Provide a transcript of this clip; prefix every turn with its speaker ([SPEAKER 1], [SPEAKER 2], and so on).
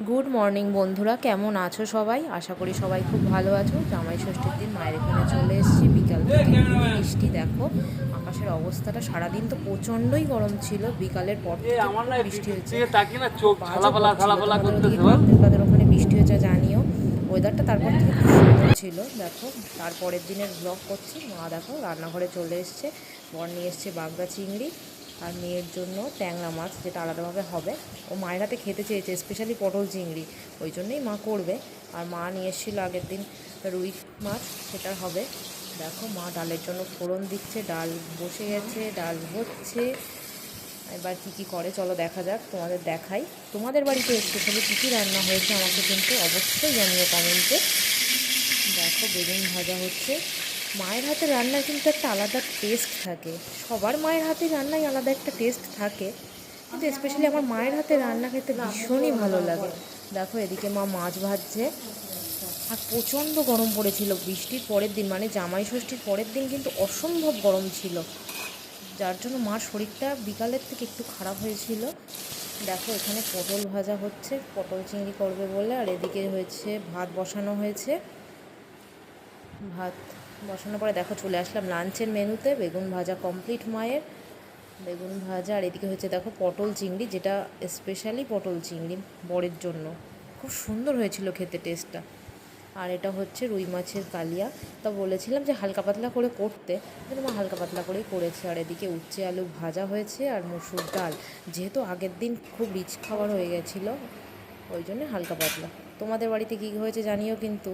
[SPEAKER 1] Good morning বন্ধুরা, কেমন আছো সবাই? আশা করি সবাই খুব ভালো আছো। জামাই ষষ্ঠীর দিন মায়ের এখানে চলে এসেছি। বিকাল থেকে খুবই বৃষ্টি, দেখো আকাশের অবস্থাটা। সারাদিন তো প্রচণ্ডই গরম ছিল, বিকালের পর থেকে খুব বৃষ্টি হয়েছে। কাদের ওখানে বৃষ্টি হয়েছে জানিও। ওয়েদারটা তারপর থেকে খুব সুন্দর ছিল। দেখো তারপরের দিনের ব্লগ করছি। মা দেখো রান্নাঘরে চলে এসছে, বর নিয়ে এসছে বাগদা চিংড়ি আর মেয়ের জন্য ট্যাংরা মাছ, যেটা আলাদাভাবে হবে। ও মায়ের হাতে খেতে চেয়েছে, স্পেশালি পটল চিংড়ি, ওই জন্যই মা করবে। আর মা নিয়ে এসেছিল আগের দিন রুই মাছ, সেটা হবে। দেখো মা ডালের জন্য ফোড়ন দিচ্ছে, ডাল বসে গেছে, ডাল হচ্ছে। এবার কী কী করে চলো দেখা যাক, তোমাদের দেখাই। তোমাদের বাড়িতে স্পেশালি কী কী রান্না হয়েছে আমাকে কিন্তু অবশ্যই জানিও কমেন্টে। দেখো বেগুন ভাজা হচ্ছে। মায়ের হাতে রান্নার কিন্তু একটা আলাদা টেস্ট থাকে। সবার মায়ের হাতে রান্নায় আলাদা একটা টেস্ট থাকে, কিন্তু স্পেশালি আমার মায়ের হাতে রান্না খেতে ভীষণই ভালো লাগে। দেখো এদিকে মা মাছ ভাজছে। আর প্রচণ্ড গরম পড়েছিল বৃষ্টির পরের দিন, মানে জামাই ষষ্ঠীর পরের দিন কিন্তু অসম্ভব গরম ছিল, যার জন্য মার শরীরটা বিকালের থেকে একটু খারাপ হয়েছিল। দেখো এখানে পটল ভাজা হচ্ছে, পটল চিংড়ি করবে বলে। আর এদিকে হয়েছে ভাত বসানো হয়েছে। ভাত বসানোর পরে দেখো চলে আসলাম লাঞ্চের মেনুতে। বেগুন ভাজা কমপ্লিট মায়ের, বেগুন ভাজা। আর এদিকে হচ্ছে দেখো পটল চিংড়ি, যেটা স্পেশালি পটল চিংড়ি বরের জন্য। খুব সুন্দর হয়েছিল খেতে টেস্টটা। আর এটা হচ্ছে রুই মাছের কালিয়া। তা বলেছিলাম যে হালকা পাতলা করে করতে, কিন্তু মা হালকা পাতলা করেই করেছে। আর এদিকে উচ্ছে আলু ভাজা হয়েছে আর মসুর ডাল, যেহেতু আগের দিন খুব রিচ খাবার হয়ে গেছিলো, ওই জন্য হালকা পাতলা। তোমাদের বাড়িতে কী হয়েছে জানিও কিন্তু।